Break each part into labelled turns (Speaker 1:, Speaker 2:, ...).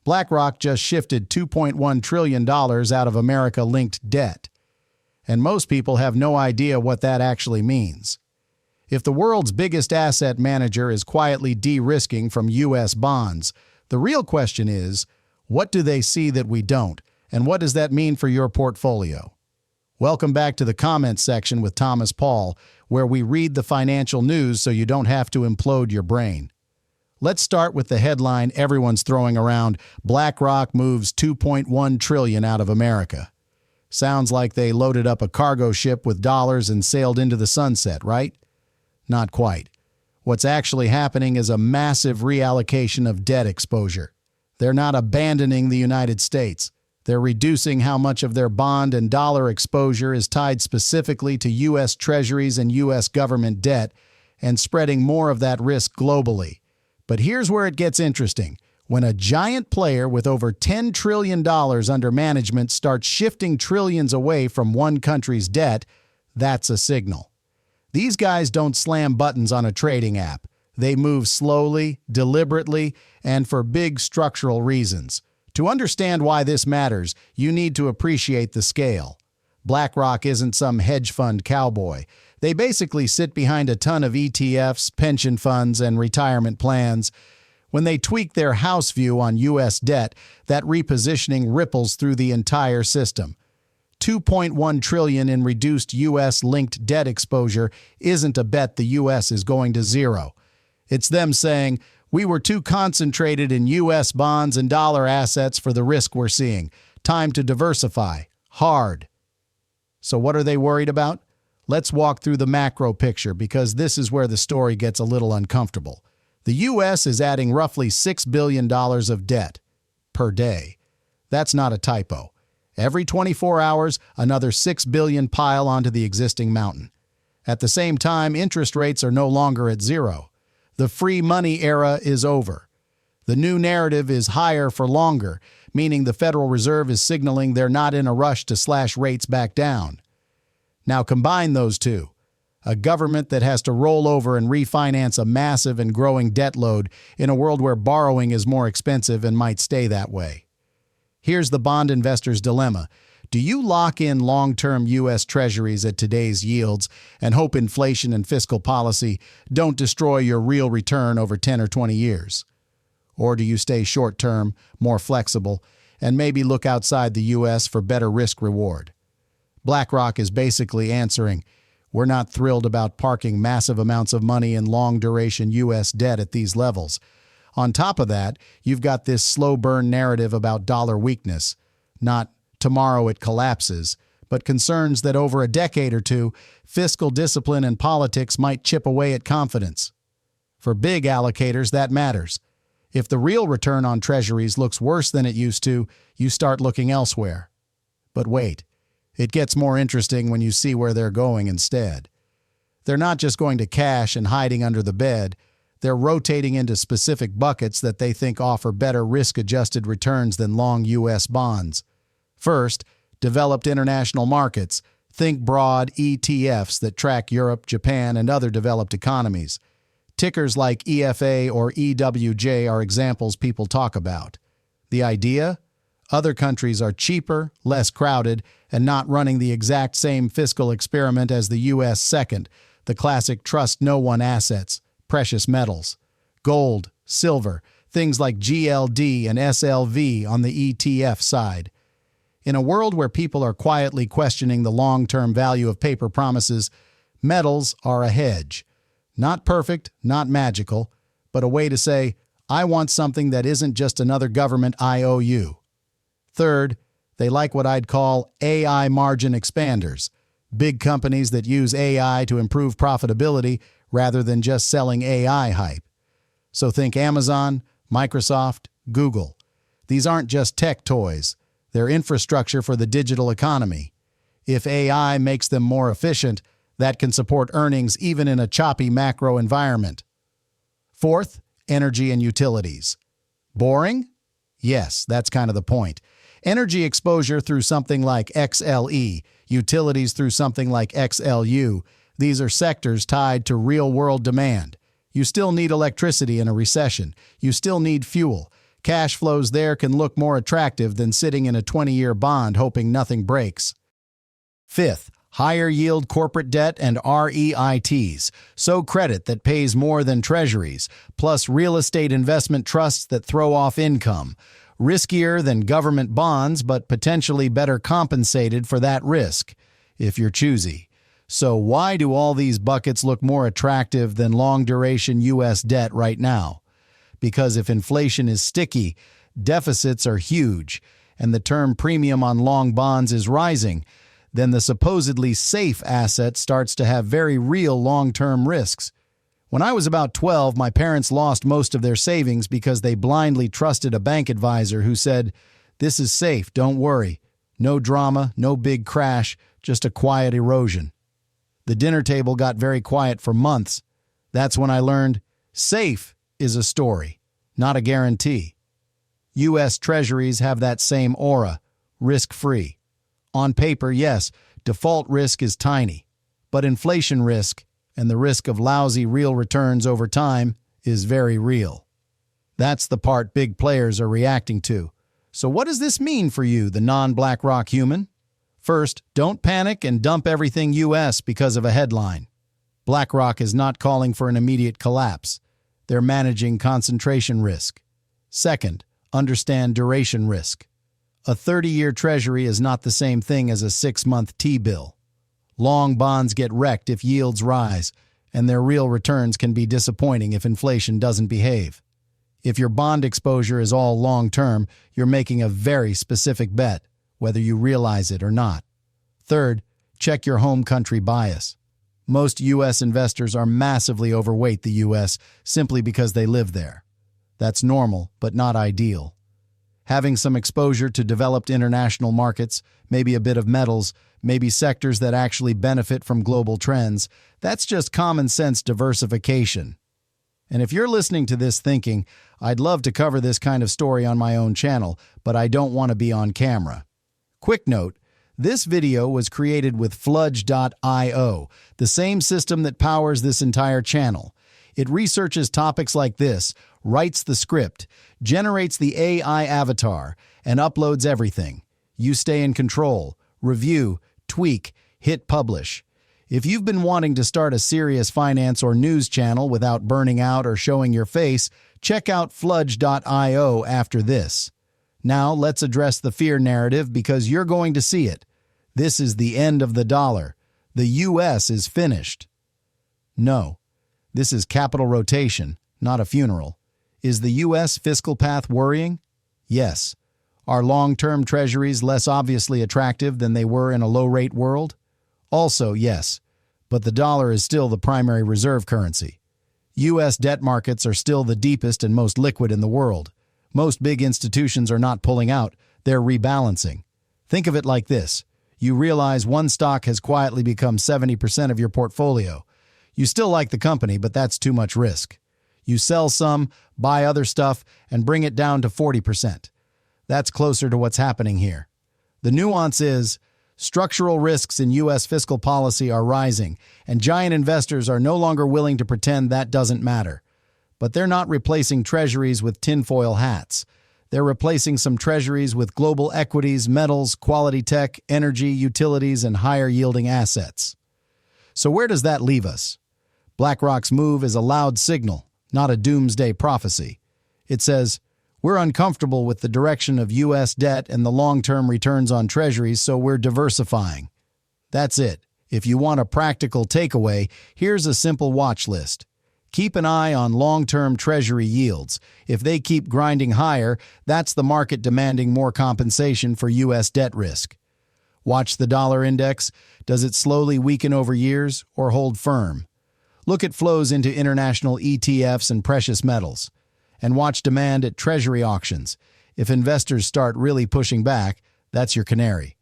Speaker 1: BlackRock just shifted $2.1 trillion out of America-linked debt. And most people have no idea what that actually means. If the world's biggest asset manager is quietly de-risking from U.S. bonds, the real question is, what do they see that we don't, and what does that mean for your portfolio? Welcome back to the comments section with Thomas Paul, where we read the financial news so you don't have to implode your brain. Let's start with the headline everyone's throwing around: BlackRock moves $2.1 trillion out of America. Sounds like they loaded up a cargo ship with dollars and sailed into the sunset, right? Not quite. What's actually happening is a massive reallocation of debt exposure. They're not abandoning the United States. They're reducing how much of their bond and dollar exposure is tied specifically to U.S. Treasuries and U.S. government debt, and spreading more of that risk globally. But here's where it gets interesting. When a giant player with over $10 trillion under management starts shifting trillions away from one country's debt, that's a signal. These guys don't slam buttons on a trading app. They move slowly, deliberately, and for big structural reasons. To understand why this matters, you need to appreciate the scale. BlackRock isn't some hedge fund cowboy. They basically sit behind a ton of ETFs, pension funds, and retirement plans. When they tweak their house view on U.S. debt, that repositioning ripples through the entire system. $2.1 trillion in reduced U.S.-linked debt exposure isn't a bet the U.S. is going to zero. It's them saying, we were too concentrated in U.S. bonds and dollar assets for the risk we're seeing. Time to diversify. Hard. So what are they worried about? Let's walk through the macro picture, because this is where the story gets a little uncomfortable. The U.S. is adding roughly $6 billion of debt per day. That's not a typo. Every 24 hours, another $6 billion pile onto the existing mountain. At the same time, interest rates are no longer at zero. The free money era is over. The new narrative is higher for longer, meaning the Federal Reserve is signaling they're not in a rush to slash rates back down. Now combine those two. A government that has to roll over and refinance a massive and growing debt load in a world where borrowing is more expensive and might stay that way. Here's the bond investor's dilemma. Do you lock in long-term U.S. Treasuries at today's yields and hope inflation and fiscal policy don't destroy your real return over 10 or 20 years? Or do you stay short-term, more flexible, and maybe look outside the U.S. for better risk-reward? BlackRock is basically answering, we're not thrilled about parking massive amounts of money in long-duration U.S. debt at these levels. On top of that, you've got this slow-burn narrative about dollar weakness, not tomorrow it collapses, but concerns that over a decade or two, fiscal discipline and politics might chip away at confidence. For big allocators, that matters. If the real return on treasuries looks worse than it used to, you start looking elsewhere. But wait, it gets more interesting when you see where they're going instead. They're not just going to cash and hiding under the bed. They're rotating into specific buckets that they think offer better risk-adjusted returns than long U.S. bonds. First, developed international markets. Think broad ETFs that track Europe, Japan, and other developed economies. Tickers like EFA or EWJ are examples people talk about. The idea? Other countries are cheaper, less crowded, and not running the exact same fiscal experiment as the U.S. Second, the classic trust no one assets, precious metals, gold, silver, things like GLD and SLV on the ETF side. In a world where people are quietly questioning the long-term value of paper promises, metals are a hedge. Not perfect, not magical, but a way to say, I want something that isn't just another government IOU. Third, they like what I'd call AI margin expanders, big companies that use AI to improve profitability rather than just selling AI hype. So think Amazon, Microsoft, Google. These aren't just tech toys. They're infrastructure for the digital economy. If AI makes them more efficient, that can support earnings even in a choppy macro environment. Fourth, energy and utilities. Boring? Yes, that's kind of the point. Energy exposure through something like XLE, utilities through something like XLU. These are sectors tied to real-world demand. You still need electricity in a recession. You still need fuel. Cash flows there can look more attractive than sitting in a 20-year bond hoping nothing breaks. Fifth, higher yield corporate debt and REITs, so credit that pays more than Treasuries, plus real estate investment trusts that throw off income. Riskier than government bonds, but potentially better compensated for that risk, if you're choosy. So why do all these buckets look more attractive than long-duration U.S. debt right now? Because if inflation is sticky, deficits are huge, and the term premium on long bonds is rising, then the supposedly safe asset starts to have very real long-term risks. When I was about 12, my parents lost most of their savings because they blindly trusted a bank advisor who said, "This is safe, don't worry. No drama, no big crash, just a quiet erosion." The dinner table got very quiet for months. That's when I learned safe is a story, not a guarantee. U.S. Treasuries have that same aura, risk-free. On paper, yes, default risk is tiny, but inflation risk and the risk of lousy real returns over time is very real. That's the part big players are reacting to. So what does this mean for you, the non-BlackRock human? First, don't panic and dump everything U.S. because of a headline. BlackRock is not calling for an immediate collapse. They're managing concentration risk. Second, understand duration risk. A 30-year Treasury is not the same thing as a 6-month T-bill. Long bonds get wrecked if yields rise, and their real returns can be disappointing if inflation doesn't behave. If your bond exposure is all long-term, you're making a very specific bet, whether you realize it or not. Third, check your home country bias. Most U.S. investors are massively overweight the U.S. simply because they live there. That's normal, but not ideal. Having some exposure to developed international markets, maybe a bit of metals, maybe sectors that actually benefit from global trends, that's just common sense diversification. And if you're listening to this thinking, I'd love to cover this kind of story on my own channel, but I don't want to be on camera. Quick note, this video was created with Fludge.io, the same system that powers this entire channel. It researches topics like this, writes the script, generates the AI avatar, and uploads everything. You stay in control, review, tweak, hit publish. If you've been wanting to start a serious finance or news channel without burning out or showing your face, check out Fludge.io after this. Now let's address the fear narrative because you're going to see it. This is the end of the dollar. The U.S. is finished. No, this is capital rotation, not a funeral. Is the U.S. fiscal path worrying? Yes. Are long-term treasuries less obviously attractive than they were in a low-rate world? Also, yes. But the dollar is still the primary reserve currency. U.S. debt markets are still the deepest and most liquid in the world. Most big institutions are not pulling out, they're rebalancing. Think of it like this. You realize one stock has quietly become 70% of your portfolio. You still like the company, but that's too much risk. You sell some, buy other stuff, and bring it down to 40%. That's closer to what's happening here. The nuance is, structural risks in U.S. fiscal policy are rising, and giant investors are no longer willing to pretend that doesn't matter. But they're not replacing treasuries with tinfoil hats. They're replacing some treasuries with global equities, metals, quality tech, energy, utilities, and higher-yielding assets. So where does that leave us? BlackRock's move is a loud signal, not a doomsday prophecy. It says, we're uncomfortable with the direction of U.S. debt and the long-term returns on treasuries, so we're diversifying. That's it. If you want a practical takeaway, here's a simple watch list. Keep an eye on long-term treasury yields. If they keep grinding higher, that's the market demanding more compensation for U.S. debt risk. Watch the dollar index. Does it slowly weaken over years or hold firm? Look at flows into international ETFs and precious metals. And watch demand at treasury auctions. If investors start really pushing back, that's your canary.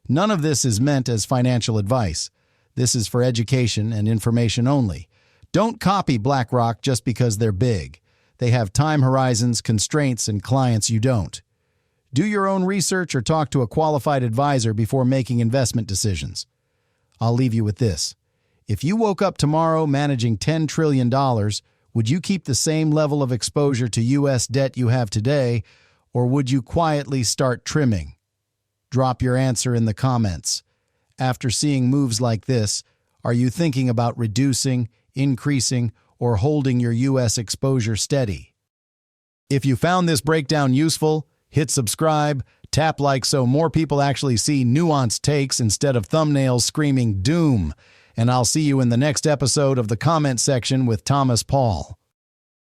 Speaker 1: None of this is meant as financial advice. This is for education and information only. Don't copy BlackRock just because they're big. They have time horizons, constraints, and clients you don't. Do your own research or talk to a qualified advisor before making investment decisions. I'll leave you with this. If you woke up tomorrow managing $10 trillion, Would you keep the same level of exposure to U.S. debt you have today, or would you quietly start trimming? Drop your answer in the comments. After seeing moves like this, are you thinking about reducing, increasing, or holding your U.S. exposure steady? If you found this breakdown useful, hit subscribe, tap like so more people actually see nuanced takes instead of thumbnails screaming doom, and I'll see you in the next episode of the comment section with Thomas Paul.